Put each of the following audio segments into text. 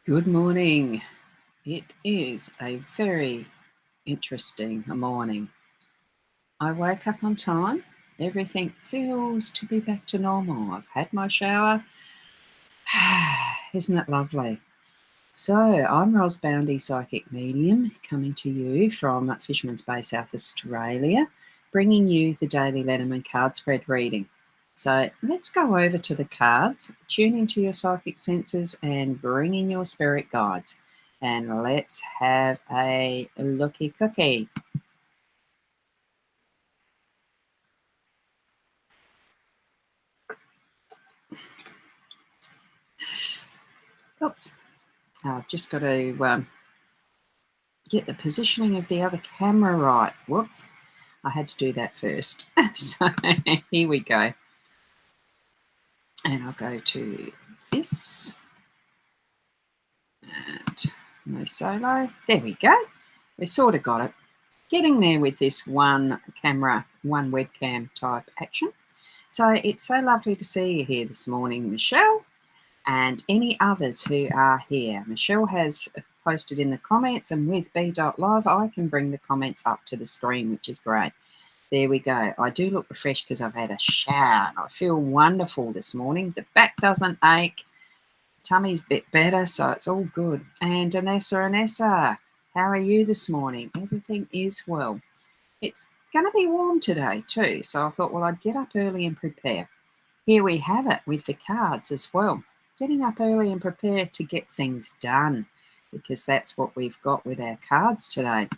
Good morning. It is a very interesting morning. I woke up on time. Everything feels to be back to normal. I've had my shower. Isn't it lovely? So, I'm Ros Boundy, psychic medium, coming to you from Fisherman's Bay, South Australia, bringing you the daily Lenormand card spread reading. So, let's go over to the cards, tune into your psychic senses, and bring in your spirit guides. And let's have a looky cookie. Oops, I've just got to get the positioning of the other camera right. Whoops, I had to do that first. So here we go. And I'll go to this. And no solo. There we go. We sort of got it. Getting there with this one camera, one webcam type action. So it's so lovely to see you here this morning, Michelle, and any others who are here. Michelle has posted in the comments, and with B.Live, I can bring the comments up to the screen, which is great. There we go. I do look refreshed because I've had a shower and I feel wonderful this morning. The back doesn't ache. Tummy's a bit better, so it's all good. And Anessa, how are you this morning? Everything is well. It's going to be warm today too, so I thought, well, I'd get up early and prepare. Here we have it with the cards as well. Getting up early and prepare to get things done, because that's what we've got with our cards today.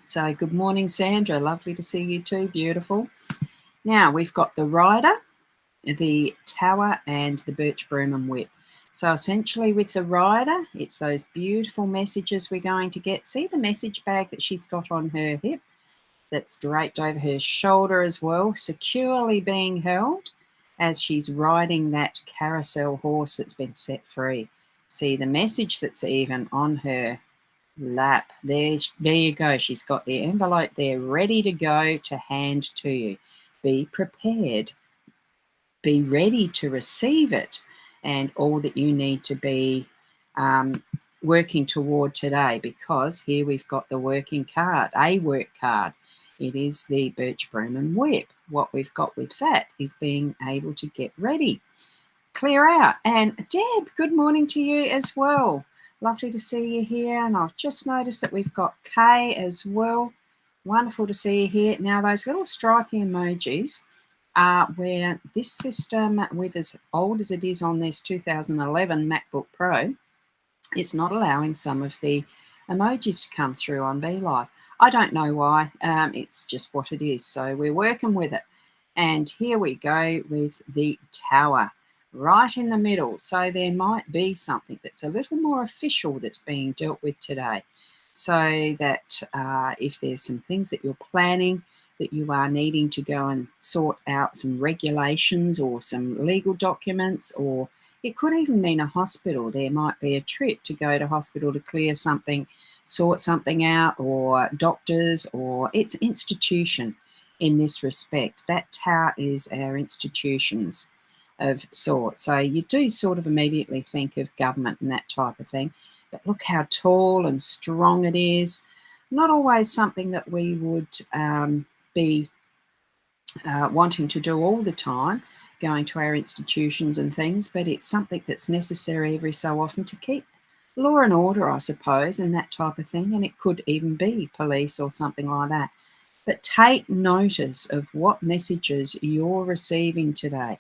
So good morning, Sandra. Lovely to see you too. Beautiful. Now we've got the Rider, the Tower, and the Birch Broom and Whip. So essentially with the Rider, it's those beautiful messages we're going to get. See the message bag that she's got on her hip that's draped over her shoulder as well, securely being held as she's riding that carousel horse that's been set free. See the message that's even on her lap. There you go. She's got the envelope there ready to go to hand to you. Be prepared. Be ready to receive it and all that you need to be working toward today, because here we've got the working card, a work card. It is the Birch Broom and Whip. What we've got with that is being able to get ready, clear out. And Deb, good morning to you as well. Lovely to see you here. And I've just noticed that we've got Kay as well. Wonderful to see you here. Now, those little stripy emojis are where this system, with as old as it is on this 2011 MacBook Pro, it's not allowing some of the emojis to come through on BeLive. I don't know why. It's just what it is. So we're working with it. And here we go with the Tower right in the middle. So there might be something that's a little more official that's being dealt with today. So that if there's some things that you're planning, that you are needing to go and sort out some regulations or some legal documents, or it could even mean a hospital. There might be a trip to go to hospital to clear something, sort something out, or doctors, or it's institution in this respect. That tower is our institutions of sorts. So you do sort of immediately think of government and that type of thing. But look how tall and strong it is. Not always something that we would be wanting to do all the time, going to our institutions and things, but it's something that's necessary every so often to keep law and order, I suppose, and that type of thing. And it could even be police or something like that. But take notice of what messages you're receiving today.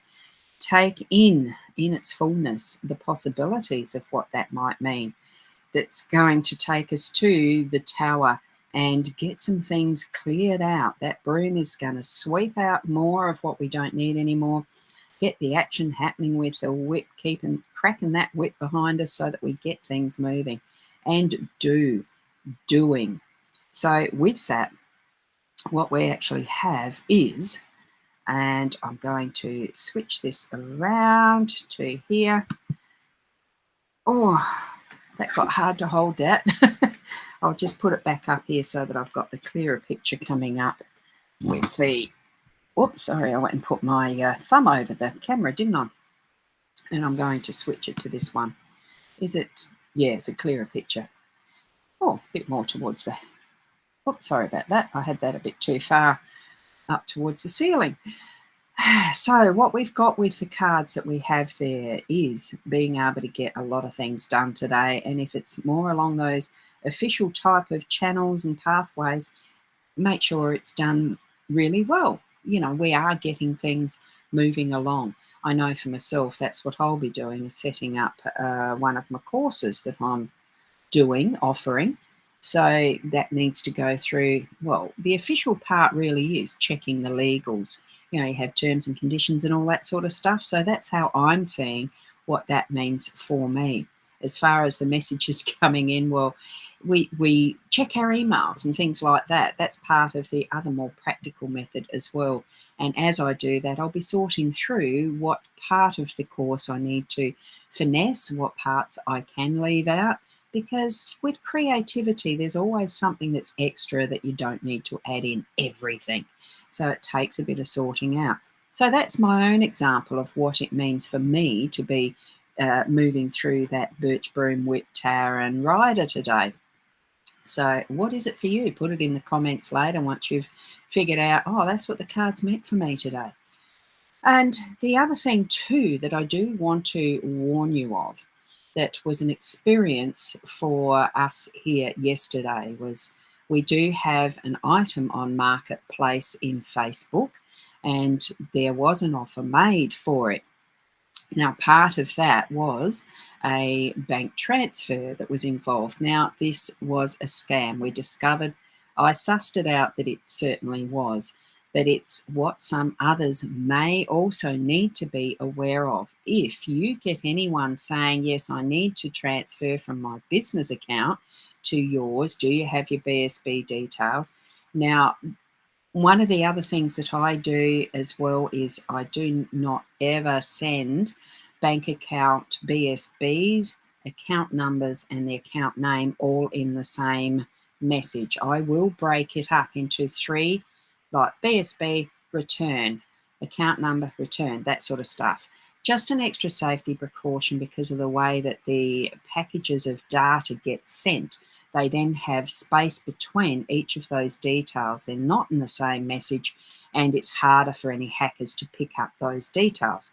Take in its fullness the possibilities of what that might mean. That's going to take us to the Tower and get some things cleared out. That broom is going to sweep out more of what we don't need anymore. Get the action happening with the whip, cracking that whip behind us so that we get things moving and doing. So with that, what we actually have is, and I'm going to switch this around to here. Oh, that got hard to hold that. I'll just put it back up here so that I've got the clearer picture coming up with the, whoops, sorry, I went and put my thumb over the camera, didn't I? And I'm going to switch it to this one. Is it Yeah, it's a clearer picture. Oh, a bit more towards the. Oh, sorry about that. I had that a bit too far up towards the ceiling. So, what we've got with the cards that we have there is being able to get a lot of things done today. And if it's more along those official type of channels and pathways, make sure it's done really well. We are getting things moving along. I know for myself, that's what I'll be doing, is setting up one of my courses that I'm offering. So that needs to go through, well, the official part really is checking the legals. You have terms and conditions and all that sort of stuff. So that's how I'm seeing what that means for me. As far as the messages coming in, well, we check our emails and things like that. That's part of the other more practical method as well. And as I do that, I'll be sorting through what part of the course I need to finesse, what parts I can leave out, because with creativity, there's always something that's extra that you don't need to add in everything. So it takes a bit of sorting out. So that's my own example of what it means for me to be moving through that birch broom, whip, tower, and rider today. So what is it for you? Put it in the comments later once you've figured out, oh, that's what the cards meant for me today. And the other thing too that I do want to warn you of, that was an experience for us here yesterday, was we do have an item on Marketplace in Facebook, and there was an offer made for it. Now, part of that was a bank transfer that was involved. Now, this was a scam. We discovered, I sussed it out that it certainly was, but it's what some others may also need to be aware of. If you get anyone saying, yes, I need to transfer from my business account to yours, do you have your BSB details? Now, one of the other things that I do as well is I do not ever send bank account BSBs, account numbers, and the account name all in the same message. I will break it up into three, like BSB, return, account number, return, that sort of stuff. Just an extra safety precaution because of the way that the packages of data get sent. They then have space between each of those details. They're not in the same message, and it's harder for any hackers to pick up those details.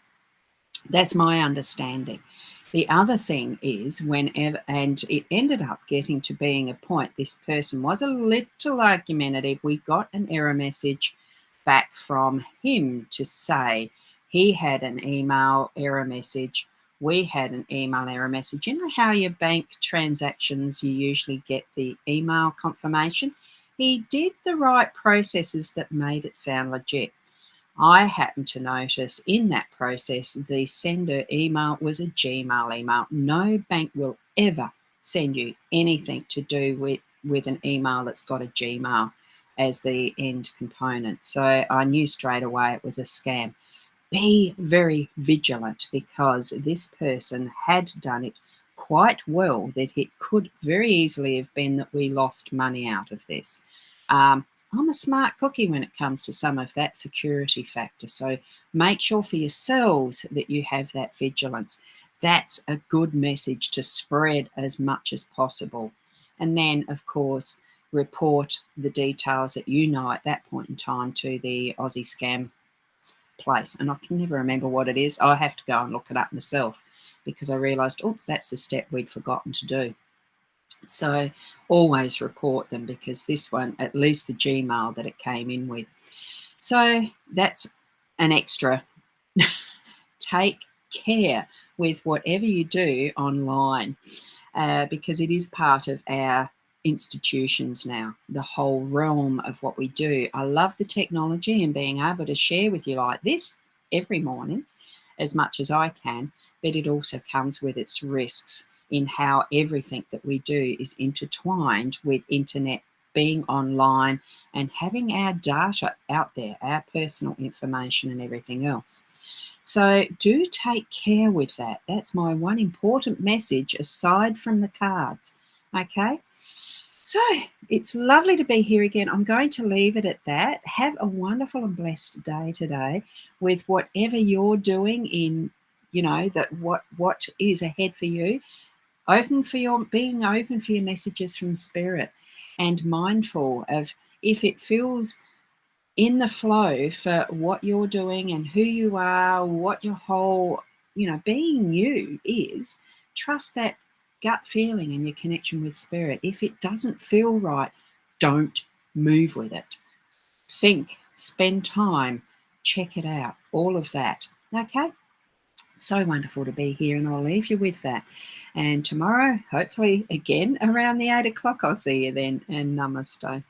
That's my understanding. The other thing is, whenever, and it ended up getting to being a point, this person was a little argumentative. We got an error message back from him to say he had an email error message. We had an email error message. You know how your bank transactions, you usually get the email confirmation? He did the right processes that made it sound legit. I happened to notice in that process the sender email was a Gmail email. No bank will ever send you anything to do with an email that's got a Gmail as the end component. So I knew straight away it was a scam. Be very vigilant, because this person had done it quite well, that it could very easily have been that we lost money out of this. I'm a smart cookie when it comes to some of that security factor. So make sure for yourselves that you have that vigilance. That's a good message to spread as much as possible. And then, of course, report the details that you know at that point in time to the Aussie Scam place. And I can never remember what it is. I have to go and look it up myself, because I realised, oops, that's the step we'd forgotten to do. So always report them, because this one, at least the Gmail that it came in with. So that's an extra. Take care with whatever you do online, because it is part of our institutions now, the whole realm of what we do. I love the technology and being able to share with you like this every morning as much as I can, but it also comes with its risks in how everything that we do is intertwined with internet, being online, and having our data out there, our personal information and everything else. So do take care with that. That's my one important message aside from the cards. Okay. So it's lovely to be here again. I'm going to leave it at that. Have a wonderful and blessed day today with whatever you're doing in, that what is ahead for you. being open for your messages from spirit, and mindful of if it feels in the flow for what you're doing and who you are, what your whole, being you is. Trust that gut feeling and your connection with spirit. If it doesn't feel right, don't move with it. Think, spend time, check it out, all of that. Okay? So wonderful to be here, and I'll leave you with that. And tomorrow, hopefully again around the 8 o'clock, I'll see you then, and namaste.